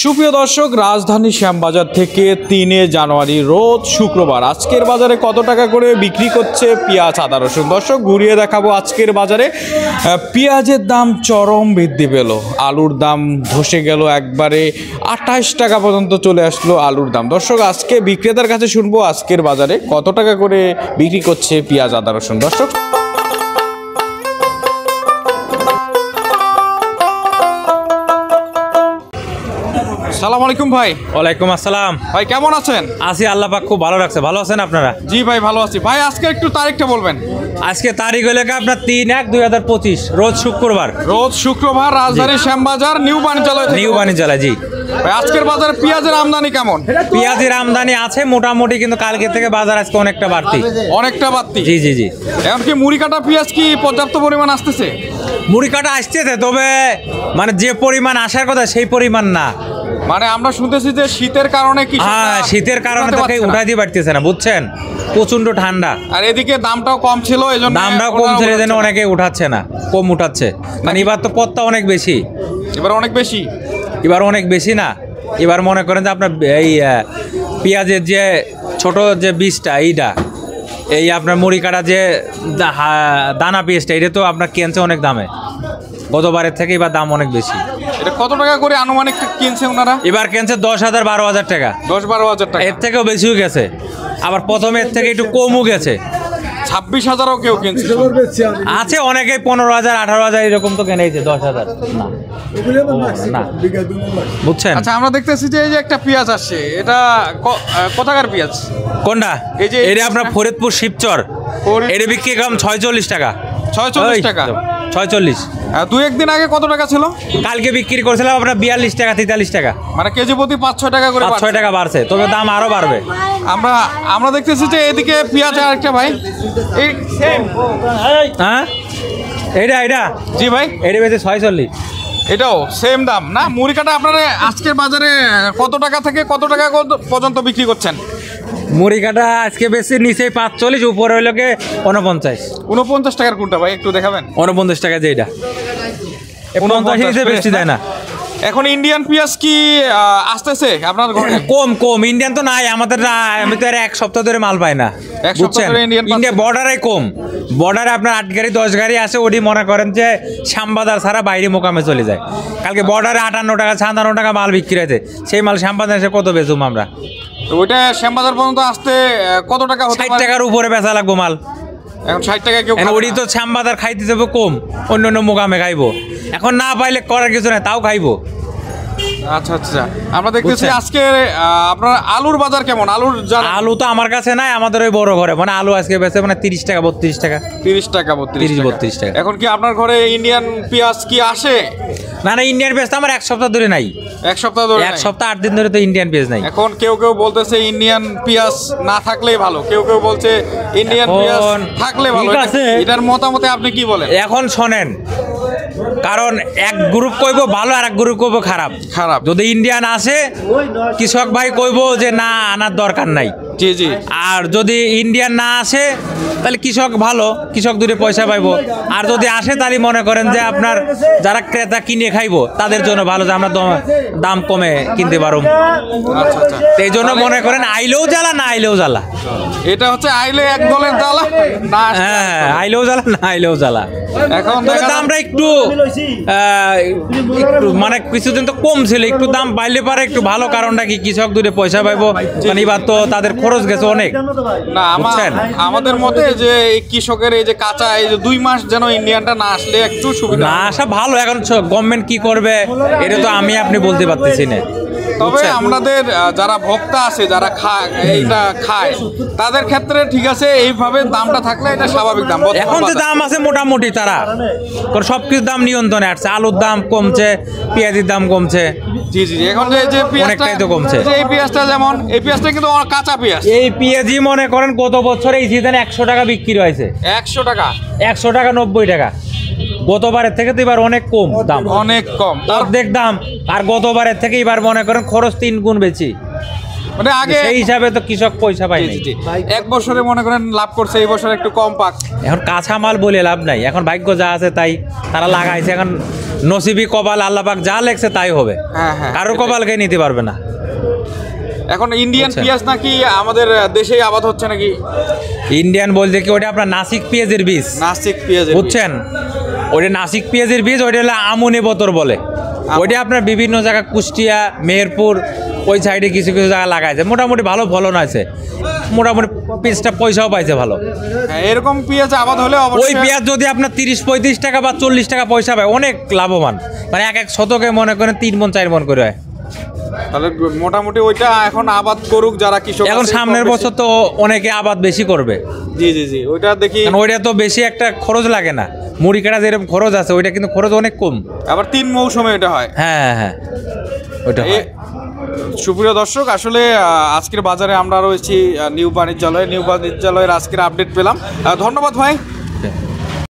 সুপ্রিয় দর্শক, রাজধানী শ্যামবাজার থেকে 3 জানুয়ারি রোজ শুক্রবার আজকের বাজারে কত টাকা করে বিক্রি করছে পেঁয়াজ, আদা, রসুন। দর্শক, ঘুরিয়ে দেখাবো আজকের বাজারে পেঁয়াজের দাম চরম বৃদ্ধি পেল, আলুর দাম ধসে গেল একবারে 28 টাকা পর্যন্ত চলে আসলো আলুর দাম। দর্শক, আজকে বিক্রেতার কাছে শুনবো আজকের বাজারে কত টাকা করে বিক্রি করছে পেঁয়াজ, আদা, রসুন। দর্শক, সালাম আলাইকুম ভাই। ওয়ালাইকুম আসসালাম ভাই, কেমন আছেন? আছি, আল্লাহ পাক খুব ভালো রাখছে। ভালো আছেন আপনারা? জি ভাই, ভালো আছি। ভাই, আজকে একটু তারিখটা বলবেন। আজকে তারিখ হলো আপনার 3/1/2025 রোজ শুক্রবার। রোজ শুক্রবার, রাজধানী শ্যামবাজার নিউ বাণিজ্যালয় থেকে। নিউ বাণিজ্যালয়, জি। ভাই, আজকের বাজারে পেঁয়াজের আমদানি কেমন? পেঁয়াজের আমদানি আছে মোটামুটি, কিন্তু কালকে থেকে বাজার আজকে অনেকটা বাড়তি। অনেকটা বাড়তি? জি জি জি। এখন কি মুড়ি কাটা পেঁয়াজ কি পর্যাপ্ত পরিমাণ আসতেছে? মুড়ি কাটা আসতেছে, তবে মানে যে পরিমাণ আসার কথা সেই পরিমাণ না। মানে আমরা শুনতেছি যে শীতের কারণে কি? হ্যাঁ, শীতের কারণে তো উঠাই দিয়ে বাড়তেছে না, বুঝছেন, প্রচন্ড ঠান্ডা। আর এদিকে দামটাও কম ছিল, এজন্য দামটাও কম ছিল, এজন্য অনেকে উঠাচ্ছে না, কম উঠাচ্ছে। মানে এবার তো পথটা অনেক বেশি। এবার অনেক বেশি? এবার অনেক বেশি না, এবার মনে করেন যে আপনার এই পেঁয়াজের যে ছোট যে বীজটা, এই আপনার মুড়ি কাটা যে দানা পেঁয়াজটা, এটা তো আপনার কিনছে অনেক দামে, গতবারের থেকে এবার দাম অনেক বেশি। এটা কত টাকা করে আনুমানিক কিনছে ওনারা? এবার কিনছে 10,000 12,000 টাকা। 10-12,000 টাকা? এর থেকেও বেশিও গেছে, আবার প্রথমের থেকে একটু কমও গেছে। 26,000ও কেউ কিনছে। আছে অনেকে 15,000 18,000 এরকম তো কিনেছে, 10,000 না, বুঝছেন। আচ্ছা, আমরা দেখতেছি যে এই যে একটা পেঁয়াজ আসছে, এটা কোথাকার পেঁয়াজ? কোনটা? এই যে এটা আপনার ফরিদপুর শিবচর। এটা বিক্রি কম 46 টাকা। 46 টাকা? 46। 2-1 দিন আগে কত টাকা ছিল? কালকে বিক্রি করছিলাম আপনার 42 টাকা 43 টাকা। মানে কেজি প্রতি 5-6 টাকা করে? 5-6 টাকা বাড়ছে, তবে দাম আরো বাড়বে। আমরা দেখতেছি যে এদিকে পেঁয়াজ আরেকটা ভাই, এই সেম। হ্যাঁ, এটা জি ভাই, এটা বেশি 46। এটাও সেম দাম না? মুড়ি কাটা আপনারা আজকের বাজারে কত টাকা থেকে কত টাকা পর্যন্ত বিক্রি করছেন? মুড়ি কাটা আজকে বেশি নিচে 45, উপরে হইল কে 49। 49 টাকার কোনটা ভাই একটু দেখাবেন? 49 টাকা যেটা, 49 বেশি দেয় না। এখন ইন্ডিয়ান পেঁয়াজ কি আসতেছে আপনার ঘরে? কম ইন্ডিয়ান তো নাই আমাদের, আমি তো 1 সপ্তাহ ধরে মাল পাই না, বুঝছেন। ইন্ডিয়া বর্ডারে কম, বর্ডারে আপনার 8 গাড়ি 10 গাড়ি আছে, ওটি মনে করেন যে শ্যামবাজার ছাড়া বাইরে মোকামে চলে যায়। কালকে বর্ডারে 58 টাকা 56 টাকা মাল বিক্রি হয়েছে, সেই মাল শ্যামবাজার এসে কত বেচুম আমরা? ওইটা শ্যামবাজার পর্যন্ত আসতে কত টাকা হতে পারে? 60 টাকার উপরে বেচা লাগবো মাল। এখন 60 টাকা কেউ ওটি তো শ্যামবাজার খাইতে যাবো কম, অন্য মোকামে খাইবো। এখন না পাইলে করার কিছু নাই, তাও খাইবো। আচ্ছা আচ্ছা, আমরা দেখতেছি আজকে আপনার আলুর বাজার কেমন? আলু তো আমার কাছে নাই, আমাদের ওই বড় ঘরে মানে আলু আজকে বেচে মানে 30 টাকা 32 টাকা। 30 টাকা 32 টাকা। এখন কি আপনার ঘরে ইন্ডিয়ান পেঁয়াজ কি আসে? না, ইন্ডিয়ান পেঁয়াজ তো আমার 1 সপ্তাহ ধরে নাই। 1 সপ্তাহ ধরে? 1 সপ্তাহ 8 দিন ধরে তো ইন্ডিয়ান পেঁয়াজ নাই। এখন কেউ বলতেছে ইন্ডিয়ান পেঁয়াজ না থাকলেই ভালো, কেউ বলছে ইন্ডিয়ান পেঁয়াজ থাকলে ভালো। এটার মতামতে আপনি কি বলেন? এখন শোনেন, কারণ এক গ্রুপ কইবো ভালো, আর এক গ্রুপ কইবো খারাপ। যদি ইন্ডিয়ান আসে, কৃষক ভাই কইবো যে না আনার দরকার নাই। জি জি। আর যদি ইন্ডিয়ান না আসে, তাহলে কৃষক ভালো, কৃষক দূরে পয়সা পাইবো। আর যদি আসে, তাহলে মনে করেন যে আপনার যারা ক্রেতা কিনে খাইবো তাদের জন্য ভালো, যে আমরা দাম কমে কিনতে পারবো। আচ্ছা আচ্ছা, এই জন্য মনে করেন আইলেও জ্বালা, না আইলেও জ্বালা। এটা হচ্ছে আইলে এক দলের জ্বালা, হ্যাঁ, আইলেও জ্বালা, না আইলেও জ্বালা। এখন দামটা একটু মানে কিছুদিন তো কম ছিল, একটু দাম বাইলে পারে একটু ভালো। কারণটা কি, কৃষক দূরে পয়সা পাইবো, মানে এবার তো তাদের খরচ গেছে অনেক। না, আমাদের মতে যে কৃষকের এই যে কাঁচা এই যে 2 মাস যেন ইন্ডিয়ানটা না আসলে একটু সুবিধা না আসা ভালো। এখন গভর্নমেন্ট কি করবে এটা তো আপনি বলতে পারতেছি না। তবে আমাদের যারা ভোক্তা আছে, যারা এইটা খায়, তাদের ক্ষেত্রে ঠিক আছে, এইভাবে দামটা থাকলে এটা স্বাভাবিক দাম। এখন যে দাম আছে মোটামুটি, তারা সবকিছু দাম নিয়ন্ত্রণে আসছে। আলুর দাম কমছে, পেঁয়াজের দাম কমছে। জি জি। এখন যে অনেকটাই তো কমছে। এই পেঁয়াজটা যেমন, এই পেঁয়াজটা কিন্তু কাঁচা পেঁয়াজ। এই পেঁয়াজই মনে করেন গত বছর এই সিজনে 100 টাকা বিক্রি হয়েছে। 100 টাকা? 100 টাকা 90 টাকা। গতবারের থেকে তো এবার অনেক কম দাম, অনেক কম, অর্ধেক দাম। আর গতবারের থেকে এবার মনে করেন খরচ 3 গুণ বেশি। মানে আগে সেই হিসাবে তো কৃষক পয়সা পায় না। এক বছরে মনে করেন লাভ করছে, এই বছর একটু কম পাক। এখন কাঁচা মাল বলে লাভ নাই, এখন ভাগ্য যা আছে তাই তারা লাগাইছে, এখন নসিবি কপাল আল্লাহ পাক যা লেখছে তাই হবে। হ্যাঁ, হ্যাঁ, কারো কপালকে নিতে পারবে না। এখন ইন্ডিয়ান বুঝছেন? পেঁয়াজ নাকি আমাদের দেশেই আবাদ হচ্ছে নাকি? ইন্ডিয়ান বলতে কি ওটা আপনার নাসিক পেঁয়াজের বীজ, নাসিক পেঁয়াজ বুঝছেন? ওইটা নাসিক পেঁয়াজের বীজ, ওইটা হলো আমনে বতর বলে। ওইটা আপনার বিভিন্ন জায়গা কুষ্টিয়া, মেহেরপুর ওই সাইডে কিছু কিছু জায়গা লাগাইছে, মোটামুটি ভালো ফলন আছে, মোটামুটি পিসটা পয়সাও পাইছে ভালো। হ্যাঁ, এরকম পেঁয়াজ আবাদ হলে ওই অবশ্যই পেঁয়াজ যদি আপনার 30-35 টাকা বা 40 টাকা পয়সা পায়, অনেক লাভবান। মানে এক শতকে মনে করেন 3 মণ 4 মণ করে হয়। তাহলে মোটামুটি ওইটা এখন আবাদ করুক যারা কৃষক এখন আছে, সামনের কম বছর তো অনেকে আবাদ বেশি করবে, জি জি জি, ওইটা দেখি। কারণ ওইটা তো বেশি একটা খরচ লাগে না, মুড়ি কাটা যেরকম খরচ আছে ওইটা কিন্তু খরচ অনেক কম। আবার 3 মৌসুমে এটা হয়। হ্যাঁ হ্যাঁ, ওইটা হয়। সুপ্রিয় দর্শক, আসলে আজকের বাজারে আমরা রয়েছি নিউ বাণিজ্যালয়ে। নিউ বাণিজ্যালয়ের আজকের আপডেট পেলাম। ধন্যবাদ ভাই।